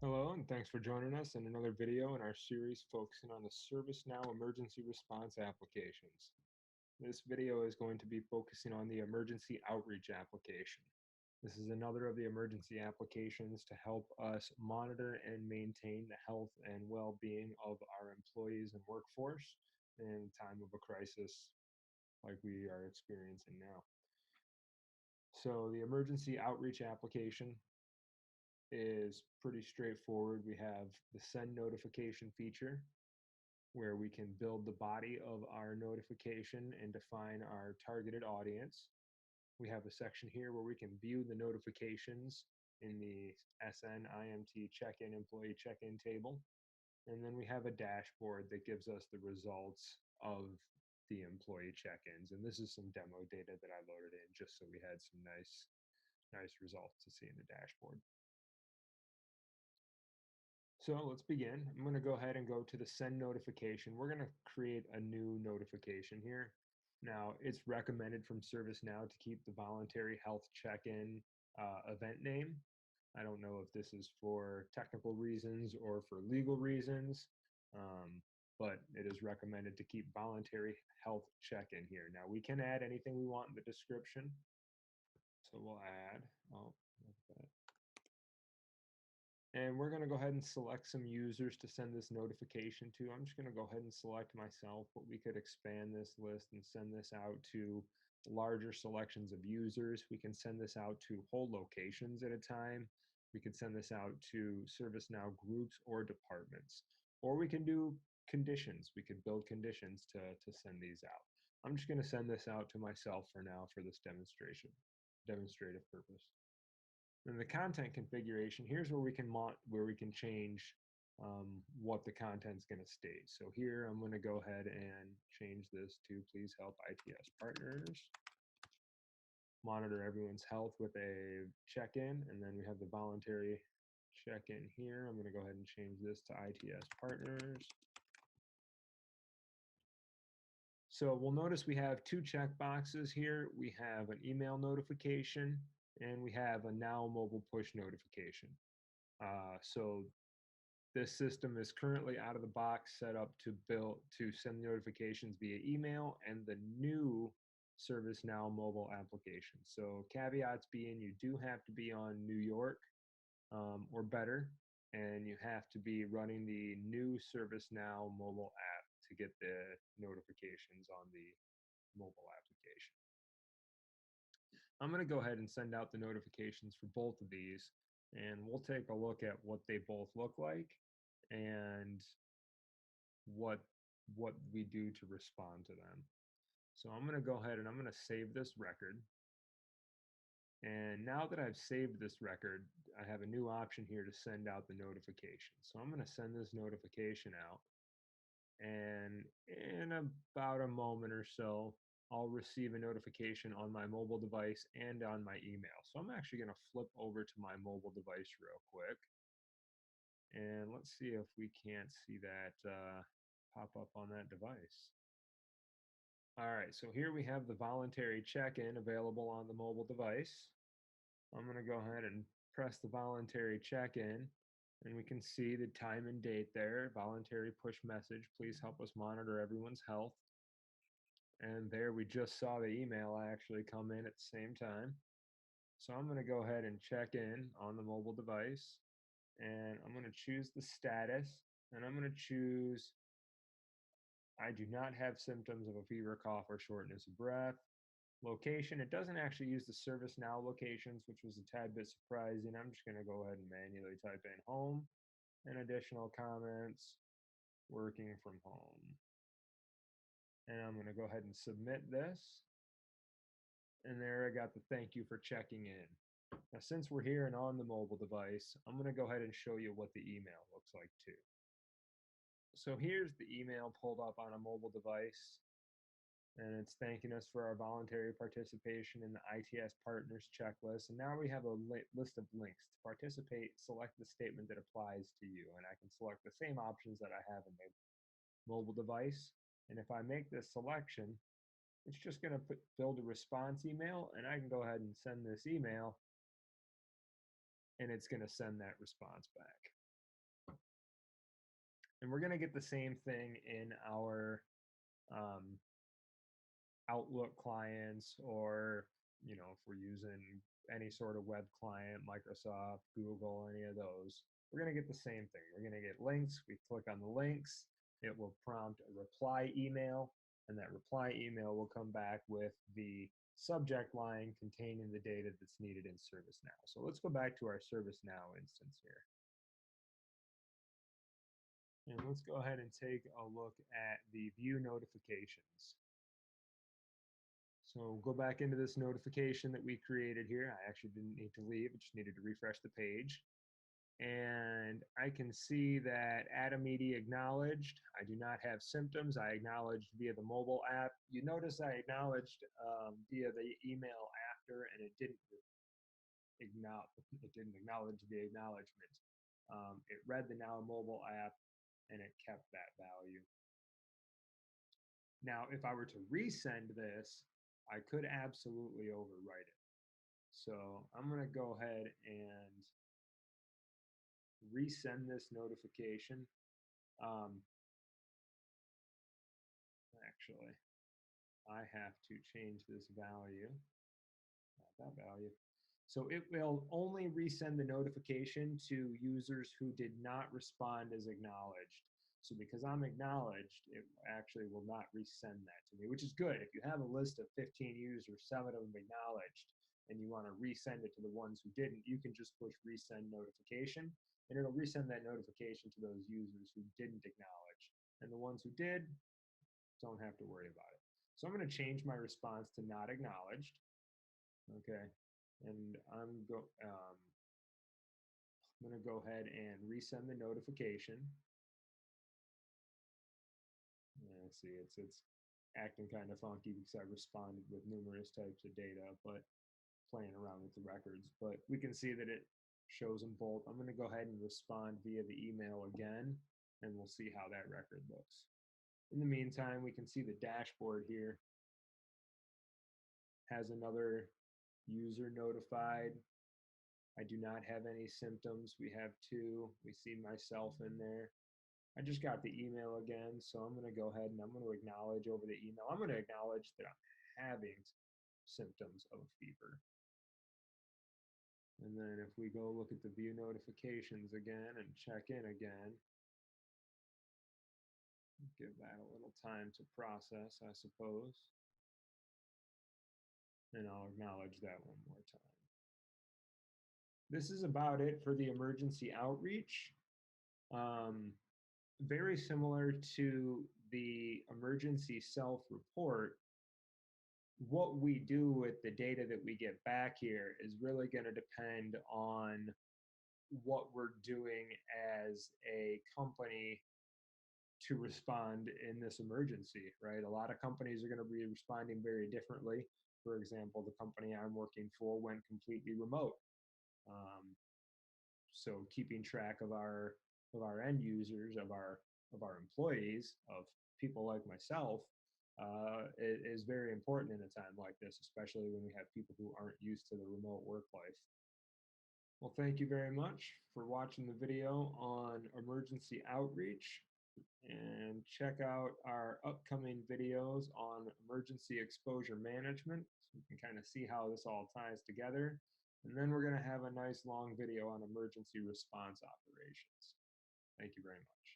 Hello, and thanks for joining us in another video in our series focusing on the ServiceNow emergency response applications. This video is going to be focusing on the emergency outreach application. This is another of the emergency applications to help us monitor and maintain the health and well-being of our employees and workforce in time of a crisis like we are experiencing now. So the emergency outreach application is pretty straightforward. We have the send notification feature where we can build the body of our notification and define our targeted audience. We have a section here where we can view the notifications in the SNIMT check-in employee check-in table. And then we have a dashboard that gives us the results of the employee check-ins. And this is some demo data that I loaded in just so we had some nice results to see in the dashboard. So let's begin. I'm going to go ahead and go to the send notification. We're going to create a new notification here. Now, it's recommended from ServiceNow to keep the voluntary health check-in event name. I don't know if this is for technical reasons or for legal reasons, but it is recommended to keep voluntary health check-in here. Now, we can add anything we want in the description. So we'll add, and we're going to go ahead and select some users to send this notification to. I'm just going to go ahead and select myself, but we could expand this list and send this out to larger selections of users. We can send this out to whole locations at a time. We could send this out to ServiceNow groups or departments, or we can do conditions. We could build conditions to send these out. I'm just going to send this out to myself for now for this demonstrative purpose. In the content configuration, here's where we can change what the content's going to state. So here I'm going to go ahead and change this to please help ITS partners monitor everyone's health with a check-in, and then we have the voluntary check-in here. I'm going to go ahead and change this to ITS partners. So we'll notice we have two check boxes here. We have an email notification and we have a now mobile push notification. So this system is currently out of the box set up to send notifications via email and the new ServiceNow mobile application. So caveats being you do have to be on New York or better, and you have to be running the new ServiceNow mobile app to get the notifications on the mobile application. I'm going to go ahead and send out the notifications for both of these, and we'll take a look at what they both look like and what we do to respond to them. So I'm going to go ahead and I'm going to save this record. And now that I've saved this record, I have a new option here to send out the notification. So I'm going to send this notification out. And in about a moment or so, I'll receive a notification on my mobile device and on my email. So I'm actually going to flip over to my mobile device real quick. And let's see if we can't see that pop up on that device. All right, so here we have the voluntary check-in available on the mobile device. I'm going to go ahead and press the voluntary check-in, and we can see the time and date there. Voluntary push message, please help us monitor everyone's health. And there we just saw the email actually come in at the same time. So I'm going to go ahead and check in on the mobile device, and I'm going to choose the status, and I'm going to choose I do not have symptoms of a fever, cough, or shortness of breath. Location, it doesn't actually use the ServiceNow locations, which was a tad bit surprising. I'm just going to go ahead and manually type in home and additional comments, working from home. And I'm going to go ahead and submit this. And there I got the thank you for checking in. Now, since we're here and on the mobile device, I'm going to go ahead and show you what the email looks like too. So here's the email pulled up on a mobile device, and it's thanking us for our voluntary participation in the ITS Partners checklist. And now we have a list of links. To participate, select the statement that applies to you, and I can select the same options that I have in my mobile device. And if I make this selection, it's just going to build a response email, and I can go ahead and send this email, and it's going to send that response back. And we're going to get the same thing in our um, Outlook clients, or if we're using any sort of web client, Microsoft, Google, any of those, we're going to get the same thing. We're going to get links. We click on the links. It will prompt a reply email, and that reply email will come back with the subject line containing the data that's needed in ServiceNow. So let's go back to our ServiceNow instance here. And let's go ahead and take a look at the view notifications. So go back into this notification that we created here. I actually didn't need to leave, I just needed to refresh the page. And I can see that Atomedi acknowledged. I do not have symptoms. I acknowledged via the mobile app. You notice I acknowledged via the email after, and it didn't acknowledge the acknowledgement. It read the Now Mobile app, and it kept that value. Now, if I were to resend this, I could absolutely overwrite it. So I'm going to go ahead and resend this notification. Actually, I have to change this value, not that value. So it will only resend the notification to users who did not respond as acknowledged. So because I'm acknowledged, it actually will not resend that to me, which is good. If you have a list of 15 users, 7 of them acknowledged, and you want to resend it to the ones who didn't, you can just push resend notification, and it'll resend that notification to those users who didn't acknowledge. And the ones who did, don't have to worry about it. So I'm going to change my response to not acknowledged. Okay. And I'm going to go ahead and resend the notification. Let's see, it's acting kind of funky because I responded with numerous types of data, but playing around with the records. But we can see that it shows them both. I'm going to go ahead and respond via the email again, and we'll see how that record looks. In the meantime, we can see the dashboard here has another user notified. I do not have any symptoms. We have 2. We see myself in there. I just got the email again, so I'm going to go ahead and I'm going to acknowledge over the email. I'm going to acknowledge that I'm having symptoms of fever. And then if we go look at the view notifications again and check in again, give that a little time to process, I suppose. And I'll acknowledge that one more time. This is about it for the emergency outreach. Very similar to the emergency self-report, what we do with the data that we get back here is really going to depend on what we're doing as a company to respond in this emergency, right? A lot of companies are going to be responding very differently. For example, the company I'm working for went completely remote. So keeping track of our end users, of our employees, of people like myself, is very important in a time like this, especially when we have people who aren't used to the remote work life. Well, thank you very much for watching the video on emergency outreach, and check out our upcoming videos on emergency exposure management so you can kind of see how this all ties together. And then we're going to have a nice long video on emergency response operations. Thank you very much.